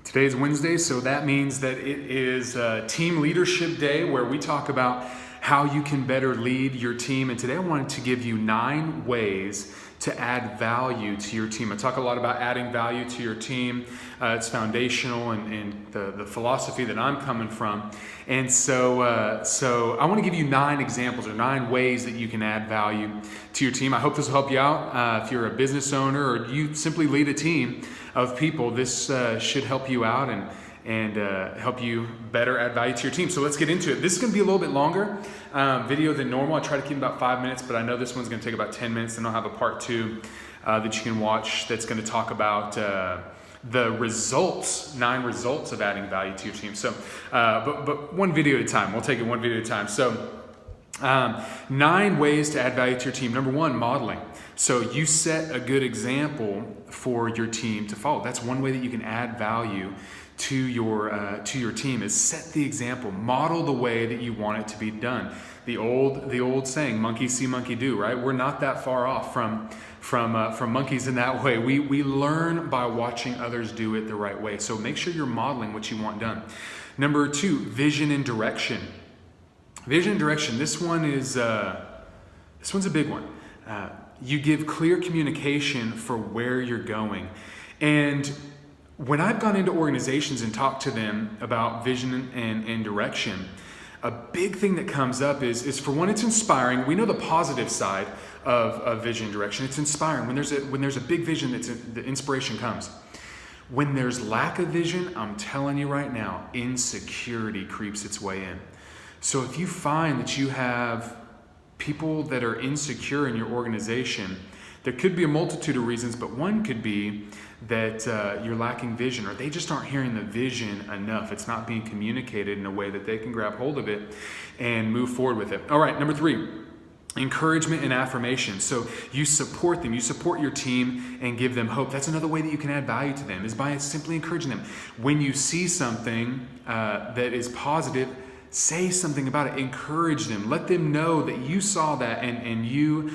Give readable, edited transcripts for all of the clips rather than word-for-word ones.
Today's Wednesday, so that means that it is Team Leadership Day, where we talk about how you can better lead your team. And today I wanted to give you 9 ways to add value to your team. I talk a lot about adding value to your team. It's foundational and the philosophy that I'm coming from. And so I want to give you 9 examples or 9 ways that you can add value to your team. I hope this will help you out. If you're a business owner or you simply lead a team of people, this should help you out and help you better add value to your team. So let's get into it. This is going to be a little bit longer video than normal. I try to keep it about 5 minutes, but I know this one's going to take about 10 minutes, and I'll have a part 2 that you can watch that's going to talk about the results, 9 results of adding value to your team. So, but one video at a time. We'll take it one video at a time. So, 9 ways to add value to your team. Number 1, modeling. So you set a good example for your team to follow. That's one way that you can add value to your team, is set the example, model the way that you want it to be done. The old saying, monkey see, monkey do, right? We're not that far off from monkeys in that way. We learn by watching others do it the right way. So make sure you're modeling what you want done. Number 2, vision and direction. Vision and direction. This one's a big one. You give clear communication for where you're going. And when I've gone into organizations and talked to them about vision and direction, a big thing that comes up is for one, it's inspiring. We know the positive side of vision and direction. It's inspiring. When there's a big vision, the inspiration comes. When there's lack of vision, I'm telling you right now, insecurity creeps its way in. So if you find that you have people that are insecure in your organization, there could be a multitude of reasons, but one could be that you're lacking vision, or they just aren't hearing the vision enough. It's not being communicated in a way that they can grab hold of it and move forward with it. All right, number 3, encouragement and affirmation. So you support them, you support your team and give them hope. That's another way that you can add value to them, is by simply encouraging them. When you see something that is positive, say something about it. Encourage them. Let them know that you saw that and you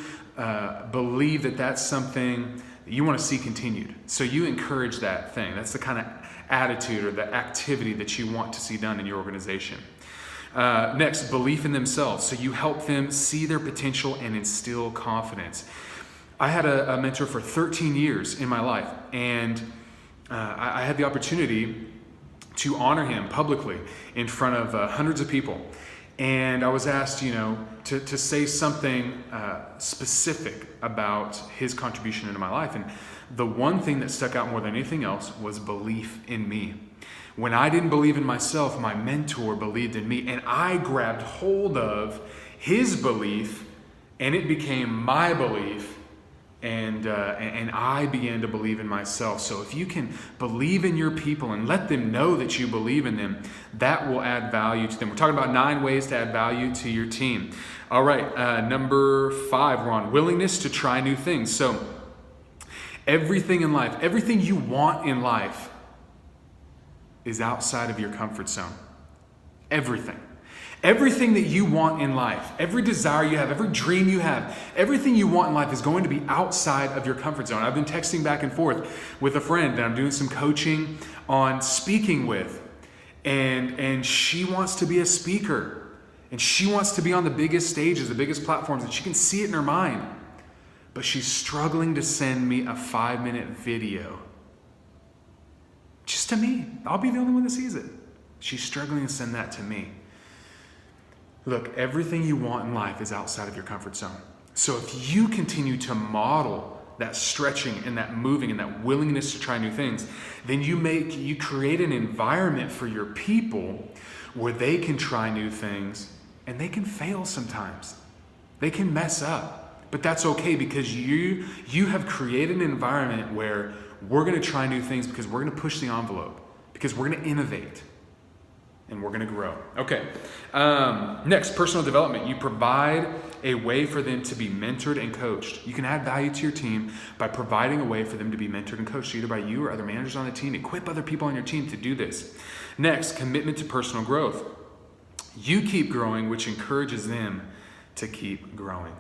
believe that that's something that you want to see continued. So you encourage that thing. That's the kind of attitude or the activity that you want to see done in your organization. Next, belief in themselves. So you help them see their potential and instill confidence. I had a mentor for 13 years in my life, and I had the opportunity to honor him publicly in front of hundreds of people. And I was asked, to say something specific about his contribution into my life. And the one thing that stuck out more than anything else was belief in me. When I didn't believe in myself, my mentor believed in me, and I grabbed hold of his belief, and it became my belief. And I began to believe in myself. So if you can believe in your people and let them know that you believe in them, that will add value to them. We're talking about 9 ways to add value to your team. All right, number 5, we're on willingness to try new things. So everything in life, everything you want in life is outside of your comfort zone. Everything. Everything that you want in life, every desire you have, every dream you have, everything you want in life is going to be outside of your comfort zone. I've been texting back and forth with a friend that I'm doing some coaching on speaking with, and she wants to be a speaker, and she wants to be on the biggest stages, the biggest platforms, and she can see it in her mind, but she's struggling to send me a 5-minute video. Just to me. I'll be the only one that sees it. She's struggling to send that to me. Look, everything you want in life is outside of your comfort zone. So if you continue to model that stretching and that moving and that willingness to try new things, then you create an environment for your people where they can try new things, and they can fail sometimes. They can mess up, but that's okay, because you have created an environment where we're going to try new things, because we're going to push the envelope, because we're going to innovate. And we're going to grow. Okay. Next, personal development. You provide a way for them to be mentored and coached. You can add value to your team by providing a way for them to be mentored and coached, either by you or other managers on the team. Equip other people on your team to do this. Next, commitment to personal growth. You keep growing, which encourages them to keep growing.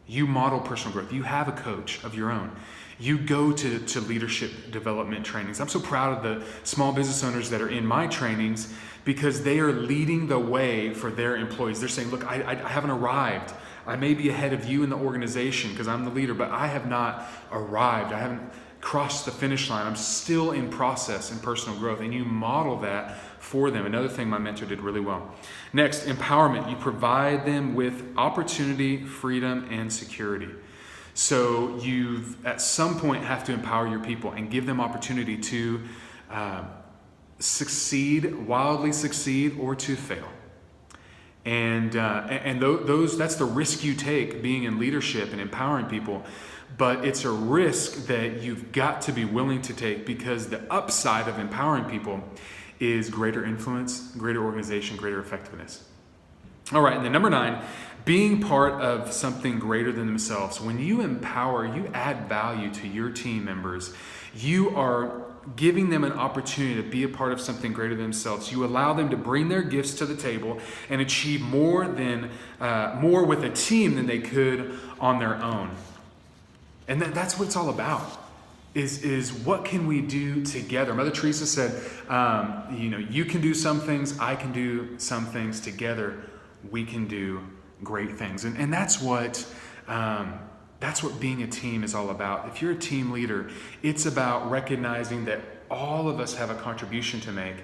You model personal growth. You have a coach of your own. You go to leadership development trainings. I'm so proud of the small business owners that are in my trainings because they are leading the way for their employees. They're saying, look, I haven't arrived. I may be ahead of you in the organization because I'm the leader, but I have not arrived. I haven't crossed the finish line. I'm still in process and personal growth. And you model that for them. Another thing my mentor did really well. Next, empowerment. You provide them with opportunity, freedom, and security. So you at some point have to empower your people and give them opportunity to succeed, wildly succeed, or to fail. And that's the risk you take being in leadership and empowering people. But it's a risk that you've got to be willing to take because the upside of empowering people is greater influence, greater organization, greater effectiveness. All right, and then number 9, being part of something greater than themselves. When you empower, you add value to your team members. You are giving them an opportunity to be a part of something greater than themselves. You allow them to bring their gifts to the table and achieve more with a team than they could on their own. And that's what it's all about. Is what can we do together? Mother Teresa said, you can do some things, I can do some things. Together, we can do great things. And that's what being a team is all about. If you're a team leader, it's about recognizing that all of us have a contribution to make.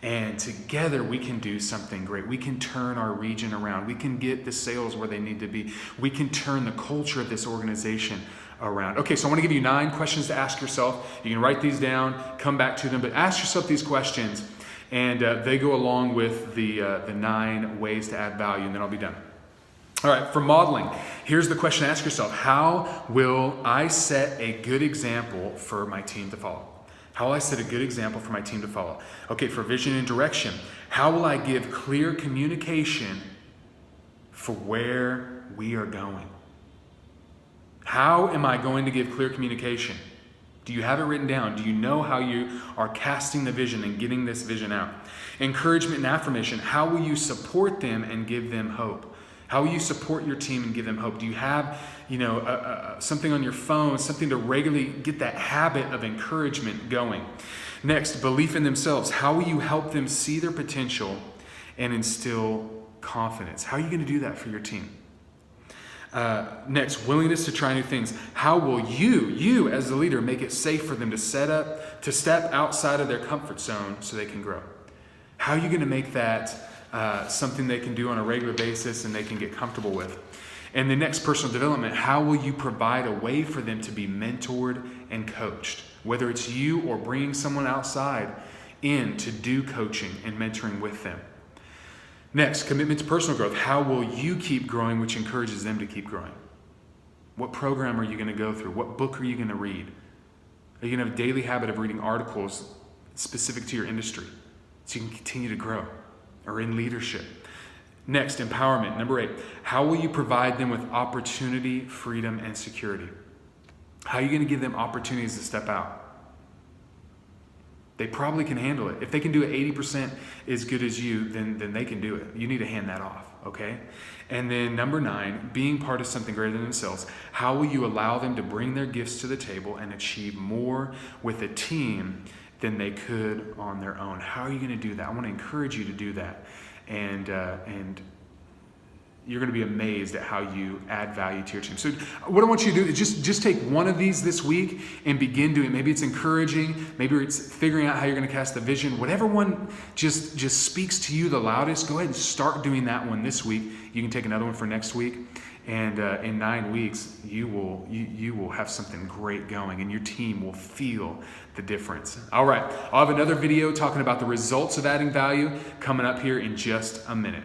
And together we can do something great. We can turn our region around. We can get the sales where they need to be. We can turn the culture of this organization around. Okay, so I want to give you 9 questions to ask yourself. You can write these down, come back to them, but ask yourself these questions, and they go along with the 9 ways to add value, and then I'll be done. All right, for modeling, here's the question to ask yourself. How will I set a good example for my team to follow? How will I set a good example for my team to follow? Okay, for vision and direction, how will I give clear communication for where we are going? How am I going to give clear communication? Do you have it written down? Do you know how you are casting the vision and getting this vision out? Encouragement and affirmation, how will you support them and give them hope? How will you support your team and give them hope? Do you have, something on your phone, something to regularly get that habit of encouragement going? Next, belief in themselves. How will you help them see their potential and instill confidence? How are you going to do that for your team? Next, willingness to try new things. How will you as the leader, make it safe for them to step outside of their comfort zone so they can grow? How are you going to make that something they can do on a regular basis and they can get comfortable with? And the next, personal development. How will you provide a way for them to be mentored and coached? Whether it's you or bringing someone outside in to do coaching and mentoring with them. Next, commitment to personal growth. How will you keep growing, which encourages them to keep growing? What program are you going to go through? What book are you going to read? Are you going to have a daily habit of reading articles specific to your industry so you can continue to grow or in leadership? Next, empowerment. Number 8, how will you provide them with opportunity, freedom, and security? How are you going to give them opportunities to step out? They probably can handle it. If they can do it 80% as good as you, then they can do it. You need to hand that off, okay? And then number 9, being part of something greater than themselves. How will you allow them to bring their gifts to the table and achieve more with a team than they could on their own? How are you going to do that? I want to encourage you to do that. And you're going to be amazed at how you add value to your team. So what I want you to do is just take one of these this week and begin doing it. Maybe it's encouraging. Maybe it's figuring out how you're going to cast the vision. Whatever one just speaks to you the loudest, go ahead and start doing that one this week. You can take another one for next week. And in 9 weeks, you will have something great going, and your team will feel the difference. All right, I'll have another video talking about the results of adding value coming up here in just a minute.